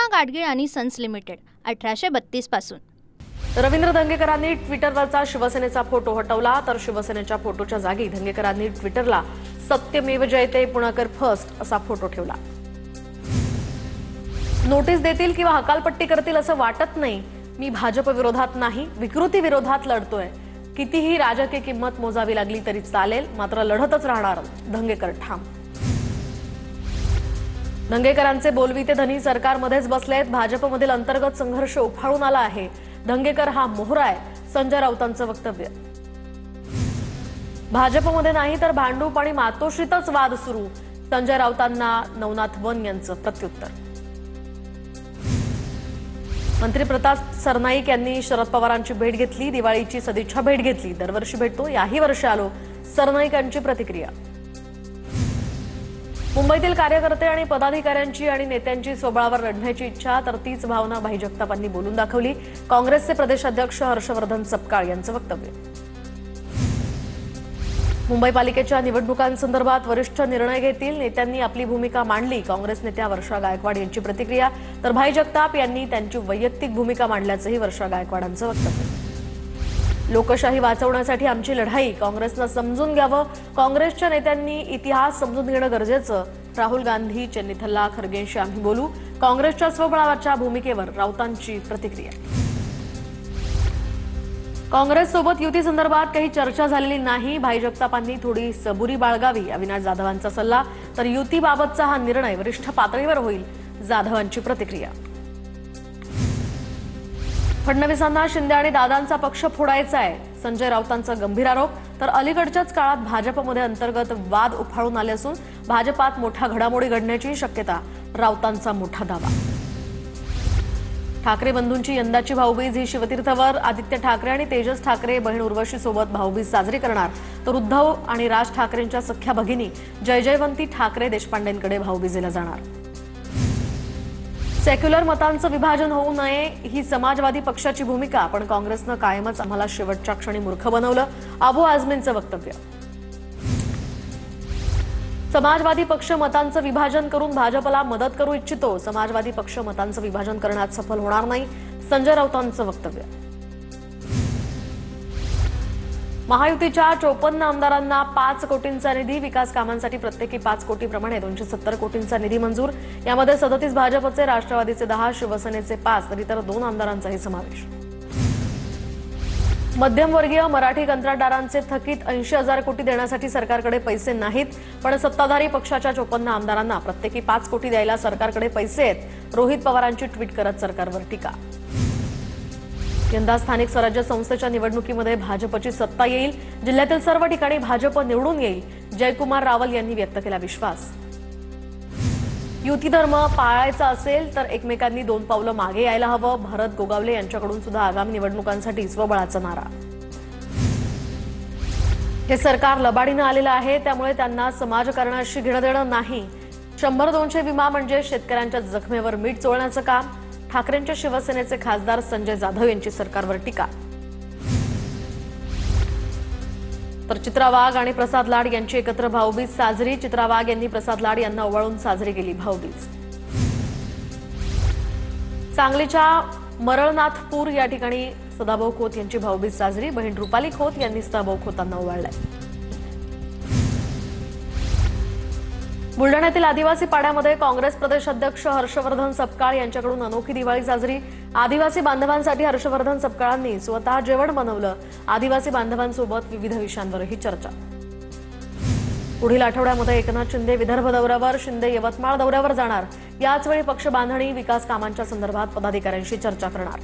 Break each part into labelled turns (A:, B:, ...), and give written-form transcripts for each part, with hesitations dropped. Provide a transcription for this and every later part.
A: कृष्णा गाडगीळ आणि sons limited 1832 पासून।
B: रवींद्र धंगेकरांनी ट्विटरवरचा शिवसेनेचा फोटो हटवला, तर शिवसेनेच्या फोटोच्या जागी धंगेकरांनी ट्विटरला सत्यमेव जयते पुणेकर फर्स्ट असा फोटो ठेवला। नोटीस देतील किंवा हकालपट्टी करतील असं वाटत नाही। मी भाजप विरोधात नाही, विकृती विरोधात लढतोय। कितीही राजकीय किंमत मोजावी लागली तरी चालेल, मात्र लढतच राहणार, धंगेकर ठाम। धंगेकरांचे बोलविते धनी सरकारमध्येच बसलेत। भाजपमधील अंतर्गत संघर्ष उफाळून आला आहे। धंगेकर हा मोहरा आहे, संजय राऊतांचं वक्तव्य। भाजपमध्ये नाही तर भांडूप आणि मातोश्रीतच वाद सुरू, संजय राऊतांना नवनाथ वन यांचं प्रत्युत्तर। मंत्री प्रताप सरनाईक यांनी शरद पवारांची भेट घेतली, दिवाळीची सदिच्छा भेट घेतली। दरवर्षी भेटतो, याही वर्षी आलो, सरनाईकांची प्रतिक्रिया। मुंबईतील कार्यकर्ते आणि पदाधिकाऱ्यांची आणि नेत्यांची स्वबळावर लढण्याची इच्छा, तर तीच भावना भाई जगतापांनी बोलून दाखवली। काँग्रेसचे प्रदेशाध्यक्ष हर्षवर्धन सपकाळ यांचं वक्तव्य। मुंबई पालिकेच्या निवडणुकांसंदर्भात वरिष्ठ निर्णय घेतील, नेत्यांनी आपली भूमिका मांडली। काँग्रेस नेत्या वर्षा गायकवाड यांची प्रतिक्रिया, तर भाई जगताप यांनी त्यांची वैयक्तिक भूमिका मांडल्याचंही वर्षा गायकवाडांचं वक्तव्य। लोकशाही वाचवण्यासाठी आमची लढाई, काँग्रेसनं समजून घ्यावं। काँग्रेसच्या नेत्यांनी इतिहास समजून घेणं गरजेचं। राहुल गांधी, चेन्नीथल्ला, खरगेंशी आम्ही बोलू। काँग्रेसच्या स्वबळावरच्या भूमिकेवर राऊतांची प्रतिक्रिया। काँग्रेससोबत युतीसंदर्भात काही चर्चा झालेली नाही, भाई जगतापांनी थोडी सबुरी बाळगावी, अविनाश जाधवांचा सल्ला। तर युतीबाबतचा हा निर्णय वरिष्ठ पातळीवर होईल, जाधवांची प्रतिक्रिया। फडणवीसांना शिंदे आणि दादांचा पक्ष फोडायचा आहे, संजय राऊतांचा गंभीर आरोप। तर अलीकडच्याच काळात भाजपमध्ये अंतर्गत वाद उफाळून आले असून भाजपात मोठ्या घडामोडी घडण्याची शक्यता, राऊतांचा मोठा दावा। ठाकरे बंधूंची यंदाची भाऊबीज ही शिवतीर्थवर, आदित्य ठाकरे आणि तेजस ठाकरे बहीण उर्वशी सोबत भाऊबीज साजरी करणार। तर उद्धव आणि राज ठाकरेंच्या सख्या भगिनी जयजयवंती ठाकरे देशपांडेंकडे भाऊबीजेला जाणार। सेक्युलर मतांचं विभाजन होऊ नये ही समाजवादी पक्षाची भूमिका, पण काँग्रेसनं कायमच आम्हाला शेवटच्या क्षणी मूर्ख बनवलं, अबू आझमींचं वक्तव्य। समाजवादी पक्ष मतांचं विभाजन करून भाजपला मदत करू इच्छितो, समाजवादी पक्ष मतांचं विभाजन करण्यात सफल होणार नाही, संजय राऊतांचं वक्तव्य। महायुतीच्या 54 आमदारांना 5 कोटींचा निधी, विकास कामांसाठी प्रत्येकी 5 कोटीप्रमाणे 270 कोटींचा निधी मंजूर। यामध्ये 37 भाजपचे, राष्ट्रवादीचे 10, शिवसेनेचे 5 तर इतर 2 आमदारांचाही समावेश। मध्यमवर्गीय मराठी कंत्राटदारांचे थकीत 80,000 कोटी देण्यासाठी सरकारकडे पैसे नाहीत, पण सत्ताधारी पक्षाच्या 54 आमदारांना प्रत्येकी 5 कोटी द्यायला सरकारकडे पैसे आहेत, रोहित पवारांची ट्विट करत सरकारवर टीका। यंदा स्थानिक स्वराज्य संस्थेच्या निवडणुकीमध्ये भाजपची सत्ता येईल, जिल्ह्यातील सर्व ठिकाणी भाजप निवडून येईल, जयकुमार रावल यांनी व्यक्त केला विश्वास। युती धर्म पाळायचा असेल तर एकमेकांनी 2 पावलं मागे यायला हवं, भरत गोगावले यांच्याकडून सुद्धा आगामी निवडणुकांसाठी स्वबळाचा नारा। हे सरकार लबाडीनं आलेलं आहे, त्यामुळे त्यांना समाजकारणाशी घेणं देणं नाही। 100-200 विमा म्हणजे शेतकऱ्यांच्या जखमेवर मीठ चोळण्याचं काम, ठाकरेंच्या शिवसेनेचे खासदार संजय जाधव यांची सरकारवर टीका। तर चित्रा वाघ आणि प्रसाद लाड यांची एकत्र भाऊबीज साजरी, चित्रा वाघ यांनी प्रसाद लाड यांना ओवाळून साजरी केली भाऊबीज। सांगलीच्या मरळनाथपूर या ठिकाणी सदाभाऊ खोत यांची भाऊबीज साजरी, बहीण रुपाली खोत यांनी सदाभाऊ खोतांना ओवाळलंय। बुलढाण्यातील आदिवासी पाड्यामध्ये काँग्रेस प्रदेशाध्यक्ष हर्षवर्धन सपकाळ यांच्याकडून अनोखी दिवाळी साजरी। आदिवासी बांधवांसाठी हर्षवर्धन सपकाळांनी स्वतः जेवण बनवलं, आदिवासी बांधवांसोबत विविध विषयांवरही चर्चा। पुढील आठवड्यामध्ये एकनाथ शिंदे विदर्भ दौऱ्यावर, शिंदे यवतमाळ दौऱ्यावर जाणार। याचवेळी पक्ष बांधणी, विकास कामांच्या संदर्भात पदाधिकाऱ्यांशी चर्चा करणार।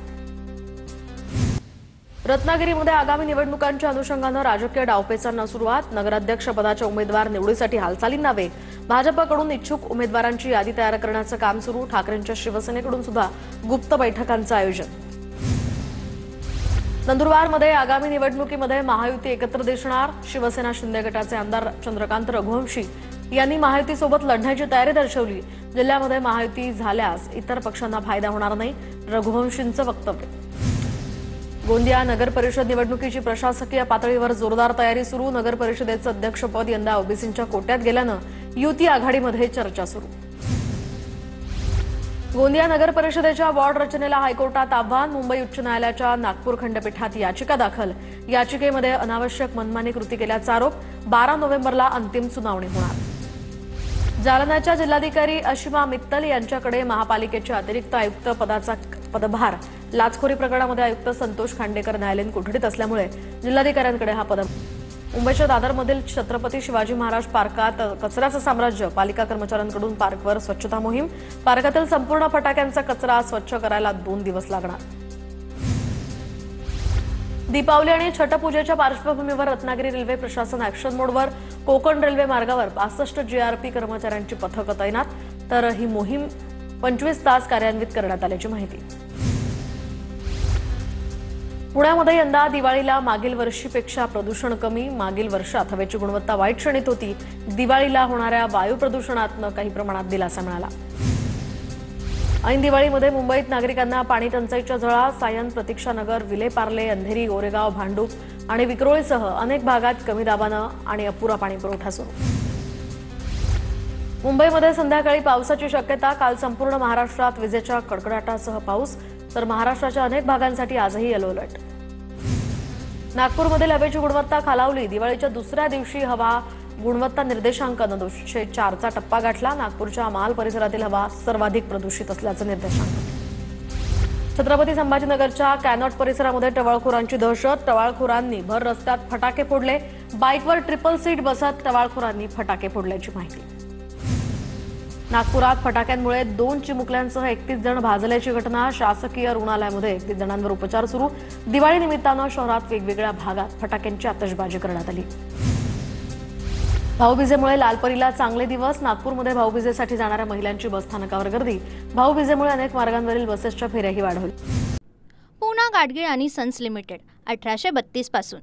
B: रत्नागिरीमध्ये आगामी निवडणुकांच्या अनुषंगानं राजकीय डावपेचांना सुरुवात, नगराध्यक्ष पदाच्या उमेदवार निवडीसाठी हालचालींना वेग, भाजपकडून इच्छुक उमेदवारांची यादी तयार करण्याचं काम सुरू, ठाकरेंच्या शिवसेनेकडून सुद्धा गुप्त बैठकांचं आयोजन। नंदुरबारमध्ये आगामी निवडणुकीमध्ये महायुती एकत्र दिसणार, शिवसेना शिंदे गटाचे आमदार चंद्रकांत रघुवंशी यांनी महायुतीसोबत लढण्याची तयारी दर्शवली। जिल्ह्यामध्ये महायुती झाल्यास इतर पक्षांना फायदा होणार नाही, रघुवंशींचं वक्तव्य। गोंदिया नगर परिषद निवडणुकीची प्रशासकीय पातळीवर जोरदार तयारी सुरू, नगर परिषदेचं अध्यक्षपद यंदा ओबीसींच्या कोट्यात गेल्यानं युती आघाडीमध्ये चर्चा सुरू। गोंदिया नगर परिषदेच्या वॉर्ड रचनेला हायकोर्टात आव्हान. मुंबई उच्च न्यायालयाच्या नागपूर खंडपीठात याचिका दाखल. याचिकेमध्ये अनावश्यक मनमानी कृती केल्याचा आरोप. 12 नोव्हेंबरला अंतिम सुनावणी होणार. जालन्याच्या जिल्हाधिकारी अशिमा मित्तल यांच्याकडे महापालिकेच्या अतिरिक्त आयुक्त पदाचा पदभार. लाचखोरी प्रकरणामध्ये आयुक्त संतोष खांडेकर न्यायालयीन कोठडीत असल्यामुळे जिल्हाधिकाऱ्यांकडे हा पदभार. मुंबईच्या दादरमधील छत्रपती शिवाजी महाराज पार्कात कचऱ्याचं साम्राज्य. पालिका कर्मचाऱ्यांकडून पार्कवर स्वच्छता मोहीम. पार्कातील संपूर्ण फटाक्यांचा कचरा स्वच्छ करायला 2 दिवस लागणार. दीपावली आणि छठपूजेच्या पार्श्वभूमीवर रत्नागिरी रेल्वे प्रशासन ऍक्शन मोडवर. कोकण रेल्वे मार्गावर 65 जीआरपी कर्मचाऱ्यांची पथकं तैनात. तर ही मोहीम 25 तास कार्यान्वित करण्यात आल्याची माहिती. पुण्यामध्ये यंदा दिवाळीला मागील वर्षीपेक्षा प्रदूषण कमी. मागील वर्षात हवेची गुणवत्ता वाईट श्रेणीत होती. दिवाळीला होणाऱ्या वायू प्रदूषणातनं काही प्रमाणात दिलासा मिळाला. ऐन दिवाळीमध्ये मुंबईत नागरिकांना पाणी टंचाईच्या झळा. सायन, प्रतीक्षानगर, विलेपार्ले, अंधेरी, गोरेगाव, भांडूप आणि विक्रोळीसह अनेक भागात कमी दाबानं आणि अपुरा पाणी पुरवठा सुरू. मुंबईमध्ये संध्याकाळी पावसाची शक्यता. काल संपूर्ण महाराष्ट्रात विजेच्या कडकडाटासह पाऊस. तर महाराष्ट्राच्या अनेक भागांसाठी आजही येलो अलर्ट. नागपूरमधील हवेची गुणवत्ता खालावली. दिवाळीच्या दुसऱ्या दिवशी हवा गुणवत्ता निर्देशांकानं 204चा टप्पा गाठला. नागपूरच्या महाल परिसरातील हवा सर्वाधिक प्रदूषित असल्याचं निर्देशांक. छत्रपती संभाजीनगरच्या कॅनॉट परिसरामध्ये टवाळखोरांची दहशत. टवाळखोरांनी भर रस्त्यात फटाके फोडले. बाईकवर ट्रिपल सीट बसत टवाळखोरांनी फटाके फोडल्याची माहिती. नागपुरात फटाक्यांमुळे 2 चिमुकल्यांसह 31 जण भाजल्याची घटना. शासकीय रुग्णालयामध्ये 31 जणांवर उपचार सुरू. दिवाळी निमित्तानं शहरात वेगवेगळ्या भागात फटाक्यांची आतषबाजी करण्यात आली. भाऊबीजेमुळे लालपरीला चांगले दिवस. नागपूरमध्ये भाऊबीजेसाठी जाणाऱ्या महिलांची बसस्थानकावर गर्दी. भाऊबीजेमुळे अनेक मार्गांवरील बसेसच्या फेऱ्याही वाढवल्या.
A: पूना गाडगीळ आणि सन्स लिमिटेड 1832 पासून.